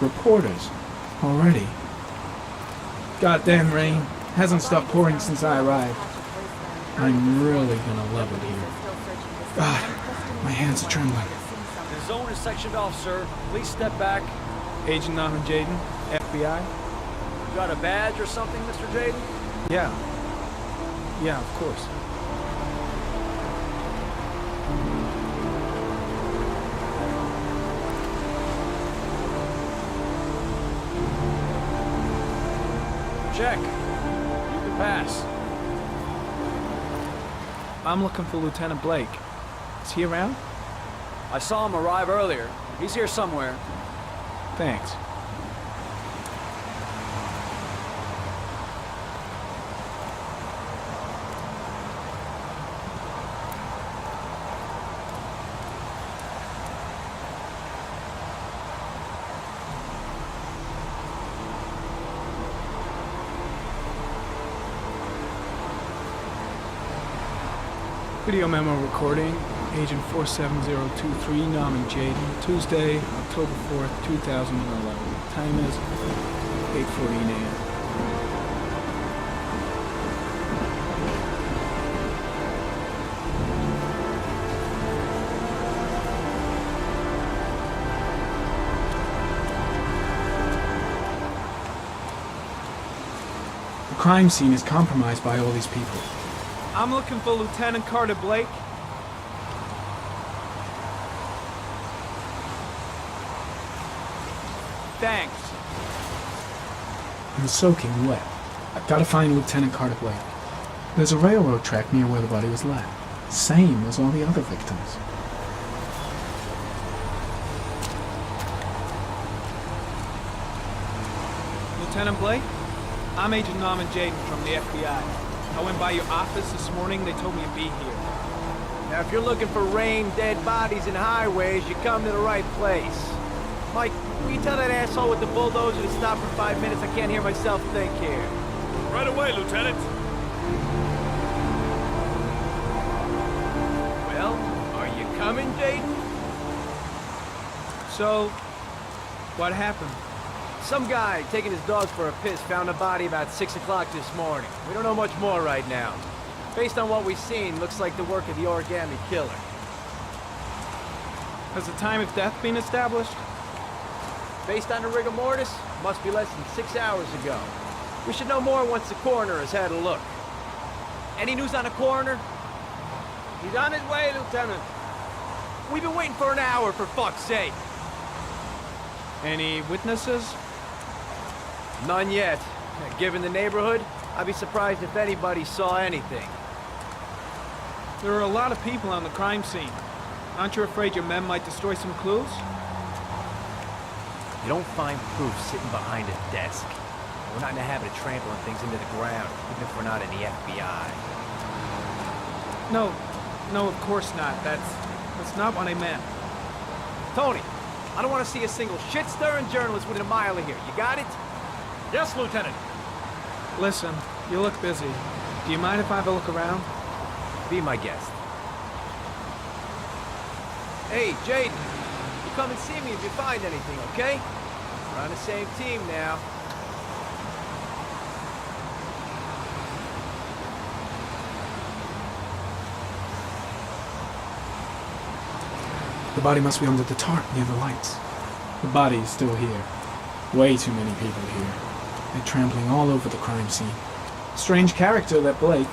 Reporters. Already. Goddamn rain. Hasn't stopped pouring since I arrived. I'm really gonna love it here. God, my hands are trembling. The zone is sectioned off, sir. Please step back. Agent Norman Jaden, FBI? You got a badge or something, Mr. Jaden? Yeah. Yeah, of course. Check. You can pass. I'm looking for Lieutenant Blake. Is he around? I saw him arrive earlier. He's here somewhere. Thanks. Video memo recording, Agent 47023, Norman Jaden, Tuesday, October 4th, 2011. Time is 8:14 a.m. The crime scene is compromised by all these people. I'm looking for Lieutenant Carter Blake. Thanks. I'm soaking wet. I've got to find Lieutenant Carter Blake. There's a railroad track near where the body was left. Same as all the other victims. Lieutenant Blake? I'm Agent Norman Jaden from the FBI. I went by your office this morning. They told me to be here. Now, if you're looking for rain, dead bodies, and highways, you come to the right place. Mike, will you tell that asshole with the bulldozer to stop for 5 minutes? I can't hear myself think here. Right away, Lieutenant. Well, are you coming, Jaden? So, what happened? Some guy taking his dogs for a piss found a body about 6 o'clock this morning. We don't know much more right now. Based on what we've seen, looks like the work of the origami killer. Has the time of death been established? Based on the rigor mortis, must be less than 6 hours ago. We should know more once the coroner has had a look. Any news on the coroner? He's on his way, Lieutenant. We've been waiting for an hour, for fuck's sake. Any witnesses? None yet. Given the neighborhood, I'd be surprised if anybody saw anything. There are a lot of people on the crime scene. Aren't you afraid your men might destroy some clues? You don't find proof sitting behind a desk. We're not in the habit of trampling things into the ground, even if we're not in the FBI. No, of course not. That's not what I meant. Tony, I don't want to see a single shit-stirring journalist within a mile of here. You got it? Yes, Lieutenant. Listen, you look busy. Do you mind if I have a look around? Be my guest. Hey, Jaden, you come and see me if you find anything, okay? We're on the same team now. The body must be under the tarp near the lights. The body is still here. Way too many people here. They're trampling all over the crime scene. Strange character, that Blake.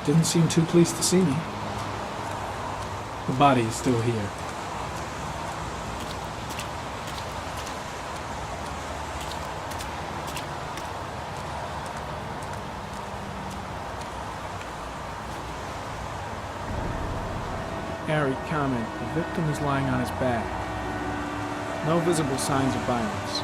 Didn't seem too pleased to see me. The body is still here. Harry, comment. The victim is lying on his back. No visible signs of violence.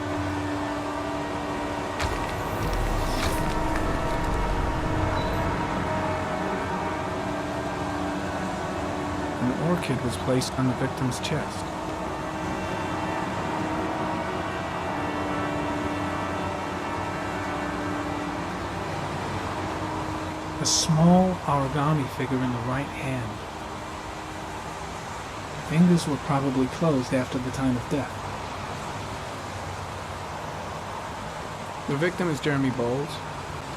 An orchid was placed on the victim's chest. A small origami figure in the right hand. Fingers were probably closed after the time of death. The victim is Jeremy Bowles,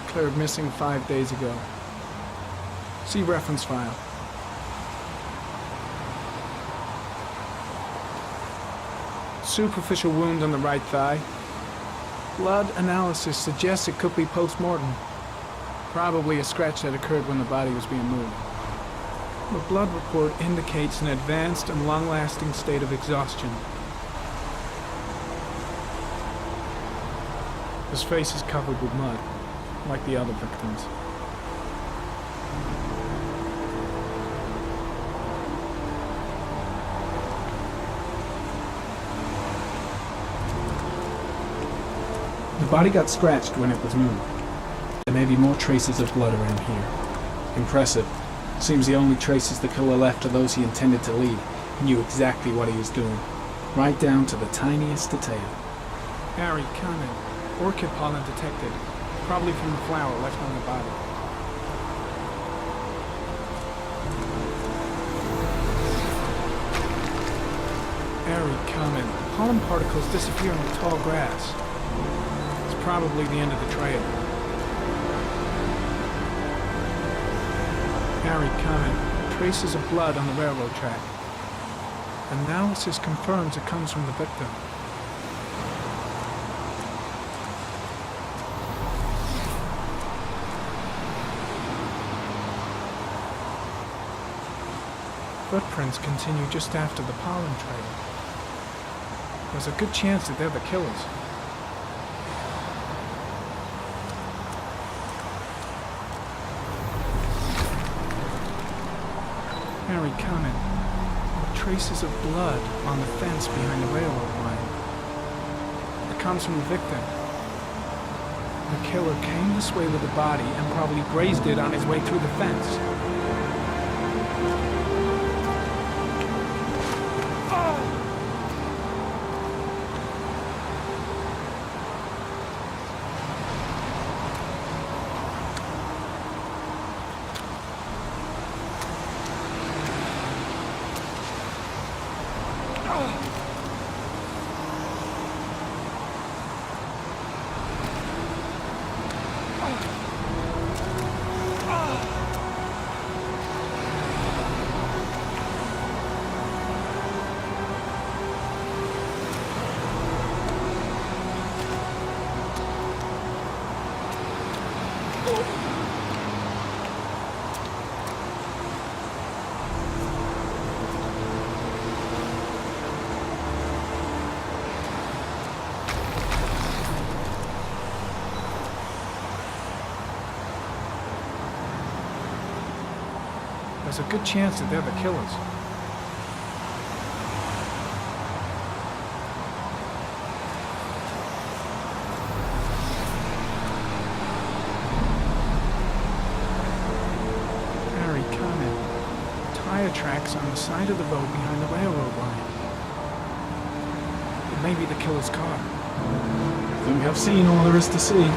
declared missing 5 days ago. See reference file. Superficial wound on the right thigh. Blood analysis suggests it could be post-mortem. Probably a scratch that occurred when the body was being moved. The blood report indicates an advanced and long-lasting state of exhaustion. His face is covered with mud, like the other victims. The body got scratched when it was moved. There may be more traces of blood around here. Impressive. Seems the only traces the killer left are those he intended to leave. He knew exactly what he was doing, right down to the tiniest detail. Harry, comment. Orchid pollen detected, probably from the flower left on the body. Harry, comment. Pollen particles disappear in the tall grass. It's probably the end of the trail. Harry, comment. Traces of blood on the railroad track. Analysis confirms it comes from the victim. Footprints continue just after the pollen trail. There's a good chance that they're the killers. Harry, comment. Traces of blood on the fence behind the railroad line. It comes from the victim. The killer came this way with the body and probably grazed it on his way through the fence. There's a good chance that they're the killers. Harry, comment. Tire tracks on the side of the road behind the railroad line. It may be the killer's car. I think I've seen all there is to see.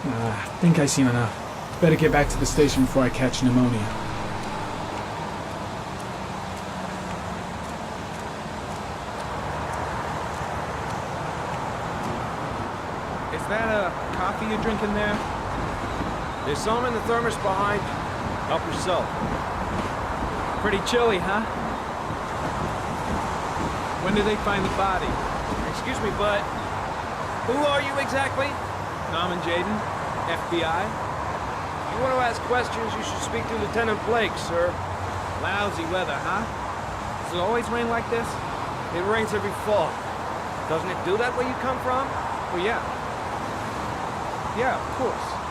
I think I've seen enough. Better get back to the station before I catch pneumonia. Is that a coffee you're drinking there? There's some in the thermos behind. Help yourself. Pretty chilly, huh? When did they find the body? Excuse me, but who are you exactly? Tom and Jaden, FBI. you want to ask questions, you should speak to Lieutenant Blake, sir. Lousy weather, huh? Does it always rain like this? It rains every fall. Doesn't it do that where you come from? Well, yeah. Yeah, of course.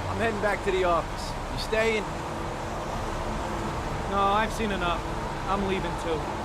I'm heading back to the office. You staying? No, I've seen enough. I'm leaving too.